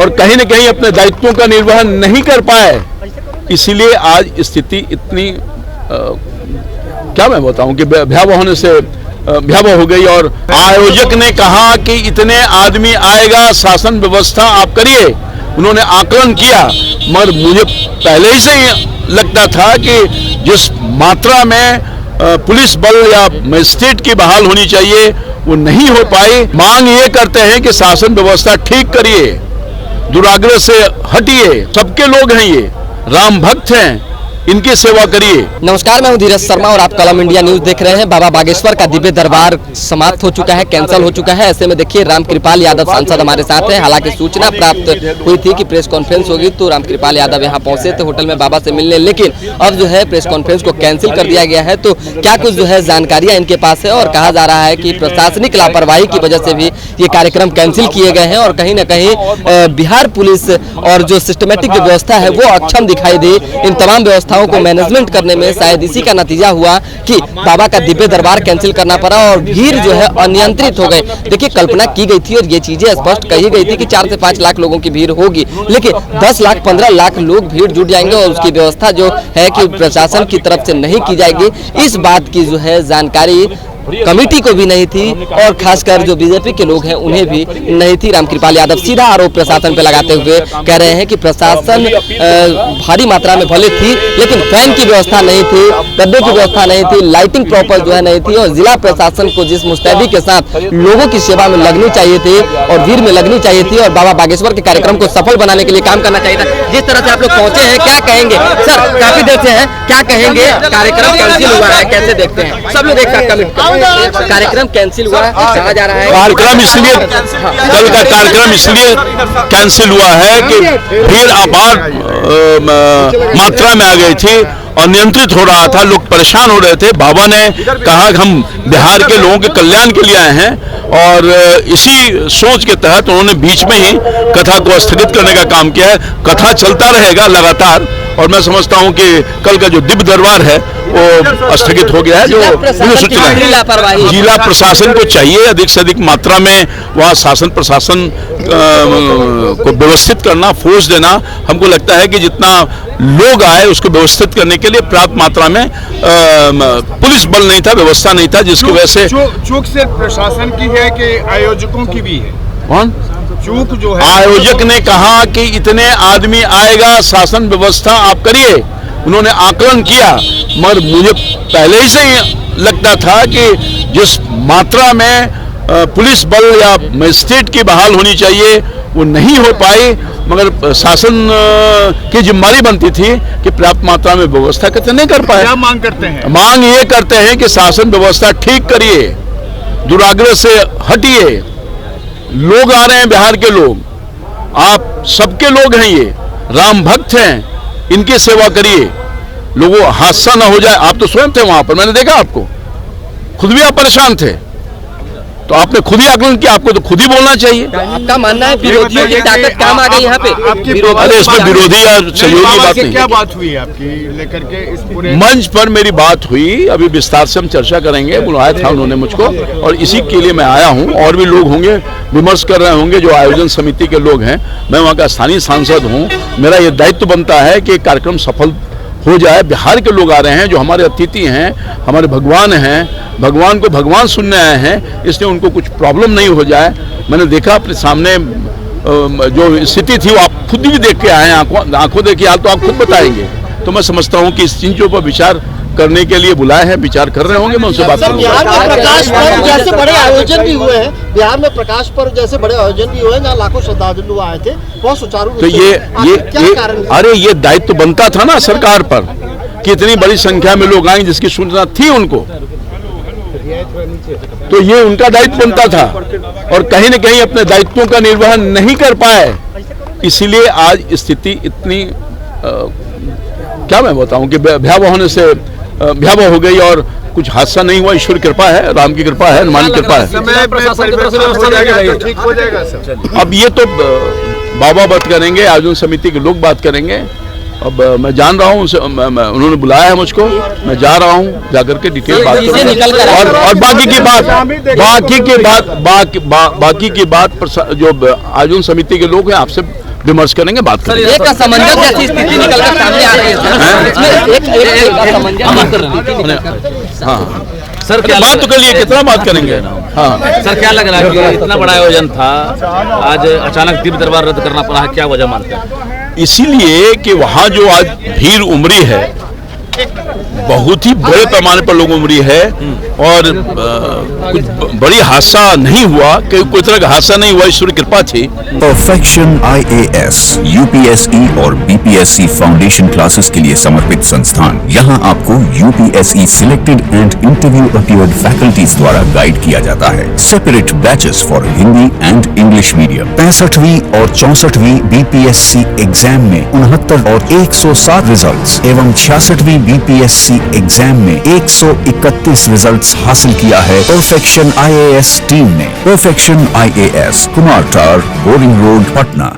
और कहीं न कहीं अपने दायित्वों का निर्वहन नहीं कर पाए, इसीलिए आज स्थिति इतनी क्या मैं बताऊं कि भयावह होने से भयावह हो गई। और आयोजक ने कहा कि इतने आदमी आएगा, शासन व्यवस्था आप करिए। उन्होंने आकलन किया, मगर मुझे पहले ही से लगता था कि जिस मात्रा में पुलिस बल या मजिस्ट्रेट की बहाल होनी चाहिए वो नहीं हो पाई। मांग ये करते हैं कि शासन व्यवस्था ठीक करिए, दुराग्रह से हटिए। सबके लोग हैं, ये राम भक्त हैं, इनकी सेवा करिए। नमस्कार, मैं हूं धीरज शर्मा और आप कलम इंडिया न्यूज देख रहे हैं। बाबा बागेश्वर का दिव्य दरबार समाप्त हो चुका है, कैंसिल हो चुका है। ऐसे में देखिए रामकृपाल यादव सांसद हमारे साथ हैं। हालांकि सूचना प्राप्त हुई थी कि प्रेस कॉन्फ्रेंस होगी तो रामकृपाल यादव यहां पहुंचे थे होटल में बाबा से मिलने, लेकिन अब जो है प्रेस कॉन्फ्रेंस को कैंसिल कर दिया गया है। तो क्या कुछ जो है जानकारियां इनके पास है, और कहा जा रहा है कि प्रशासनिक लापरवाही की वजह से भी ये कार्यक्रम कैंसिल किए गए हैं और कहीं न कहीं बिहार पुलिस और जो सिस्टमेटिक व्यवस्था है वो अक्षम दिखाई दी। इन तमाम व्यवस्थाओं को मैनेजमेंट करने में शायद इसी का नतीजा हुआ कि बाबा का दिव्य दरबार कैंसिल करना पड़ा और भीड़ जो है अनियंत्रित हो गई। देखिए, कल्पना की गई थी और ये चीजें स्पष्ट कही गई थी कि 4 से 5 लाख लोगों की भीड़ होगी, लेकिन 10 लाख 15 लाख लोग भीड़ जुट जाएंगे और उसकी व्यवस्था जो है कि प्रशासन की तरफ से नहीं की जाएगी। इस बात की जो है जानकारी कमेटी को भी नहीं थी और खासकर जो बीजेपी के लोग हैं उन्हें भी नहीं थी। रामकृपाल यादव सीधा आरोप प्रशासन पे लगाते हुए कह रहे हैं कि प्रशासन भारी मात्रा में भले थी, लेकिन फैन की व्यवस्था नहीं थी, गद्दे की व्यवस्था नहीं थी, लाइटिंग प्रॉपर जो है नहीं थी, और जिला प्रशासन को जिस मुस्तैदी के साथ लोगों की सेवा में लगनी चाहिए थी और भीड़ में लगनी चाहिए थी और बाबा बागेश्वर के कार्यक्रम को सफल बनाने के लिए काम करना चाहिए था। जिस तरह से आप लोग पहुंचे हैं, क्या कहेंगे सर? काफी देर से हैं, क्या कहेंगे? कार्यक्रम कैंसिल हुआ है, कैसे देखते हैं? सब लोग एक साथ कमेंट। कार्यक्रम कैंसिल हुआ है, कहा जा रहा है कार्यक्रम इसलिए कल का कार्यक्रम इसलिए कैंसिल हुआ है कि भीड़ अपार मात्रा में आ गई थी और नियंत्रित हो रहा था, लोग परेशान हो रहे थे। बाबा ने कहा कि हम बिहार के लोगों के कल्याण के लिए आए हैं और इसी सोच के तहत उन्होंने बीच में ही कथा को स्थगित करने का काम किया है। कथा चलता रहेगा लगातार और मैं समझता हूं कि कल का जो दिव्य दरबार है वो स्थगित हो गया है। जो जिला प्रशासन को चाहिए अधिक से अधिक मात्रा में वहाँ शासन प्रशासन को व्यवस्थित करना, फोर्स देना। हमको लगता है कि जितना लोग आए उसको व्यवस्थित करने के लिए पर्याप्त मात्रा में पुलिस बल नहीं था, व्यवस्था नहीं था, जिसकी वजह से चूक से प्रशासन की है कि आयोजकों की भी है? कौन चूक जो है? आयोजक ने कहा कि इतने आदमी आएगा, शासन व्यवस्था आप करिए। उन्होंने आकलन किया, मगर मुझे पहले ही से लगता था कि जिस मात्रा में पुलिस बल या मजिस्ट्रेट की बहाल होनी चाहिए वो नहीं हो पाई, मगर शासन की जिम्मेदारी बनती थी कि पर्याप्त मात्रा में व्यवस्था कैसे नहीं कर पाए। क्या मांग करते हैं? मांग ये करते हैं कि शासन व्यवस्था ठीक करिए, दुराग्रह से हटिए। लोग आ रहे हैं, बिहार के लोग, आप सबके लोग हैं, ये राम भक्त हैं, इनकी सेवा करिए, लोगों हादसा ना हो जाए। आप तो स्वयं थे वहां पर, मैंने देखा आपको, खुद भी आप परेशान थे, तो आपने खुद ही आकलन किया, आपको तो खुद ही बोलना चाहिए। आपका मानना है विरोधियों की ताकत काम आ गई यहाँ पे? अरे इसमें विरोधी या सहयोगी बात नहीं। क्या बात हुई आपकी लेकर के इस पूरे मंच पर? मेरी बात हुई, अभी विस्तार से हम चर्चा करेंगे। बुलाया था उन्होंने मुझको और इसी के लिए मैं आया हूँ। और भी लोग होंगे, विमर्श कर रहे होंगे जो आयोजन समिति के लोग हैं। मैं वहाँ का स्थानीय सांसद हूँ, मेरा ये दायित्व बनता है कि कार्यक्रम सफल हो जाए। बिहार के लोग आ रहे हैं जो हमारे अतिथि हैं, हमारे भगवान हैं, भगवान को भगवान सुनने आए हैं, इसलिए उनको कुछ प्रॉब्लम नहीं हो जाए। मैंने देखा अपने सामने जो स्थिति थी वो आप खुद भी देख के आए हैं, आंखों देखी हाल तो आप खुद बताएंगे। तो मैं समझता हूँ कि इस चीज़ों पर विचार करने के लिए बुलाए हैं, विचार कर रहे होंगे, मैं उनसे बात करूंगा। बिहार में प्रकाश पर्व जैसे बड़े आयोजन भी हुए हैं, बिहार में प्रकाश पर्व जैसे बड़े आयोजन भी हुए हैं जहाँ लाखों श्रद्धालु आए थे, बहुत सुचारू रूप तो से। अरे ये दायित्व बनता था ना सरकार पर कि इतनी बड़ी संख्या में लोग आए जिसकी सूचना थी उनको, तो ये उनका दायित्व बनता था और कहीं न कहीं अपने दायित्वों का निर्वहन नहीं कर पाए, इसीलिए आज स्थिति इतनी क्या मैं बताऊं कि भयावह होने से भयावह हो गई और कुछ हादसा नहीं हुआ। ईश्वर की कृपा है, राम की कृपा है, हनुमान की कृपा है। अब ये तो बाबा बात करेंगे, आयोजन समिति के लोग बात करेंगे। अब मैं जान रहा हूँ, उन्होंने बुलाया है मुझको, मैं जा रहा हूँ, जाकर के डिटेल बात करूँगा और बाकी की बात जो आयोजन समिति के लोग हैं आपसे विमर्श करेंगे, बात करेंगे। एक असमंजस जैसी स्थिति निकलकर सामने आ रही है सर, इसमें एक असमंजस। हाँ सर क्या बात तो कर लिए, कितना बात करेंगे। हाँ सर क्या लग रहा है कि इतना बड़ा आयोजन था, आज अचानक दिव्य दरबार रद्द करना पड़ा है, क्या वजह मानते हैं? इसीलिए कि वहाँ जो आज भीड़ उमड़ी है, बहुत ही बड़े पैमाने पर लोग उमड़ी है और कुछ बड़ी हादसा नहीं हुआ, कोई तरह का हादसा नहीं हुआ, ईश्वर की कृपा थी। परफेक्शन IAS, UPSE और BPSC फाउंडेशन क्लासेस के लिए समर्पित संस्थान। यहाँ आपको UPSE selected and interview appeared faculties द्वारा गाइड किया जाता है। Separate batches for Hindi and English medium. 65वीं और 64वीं BPSC एग्जाम में 69 और 107 रिजल्ट्स एवं 66वीं BPSC एग्जाम में 131 रिजल्ट्स हासिल किया है परफेक्शन IAS टीम ने। परफेक्शन IAS, कुमार टार, बोरिंग रोड, पटना।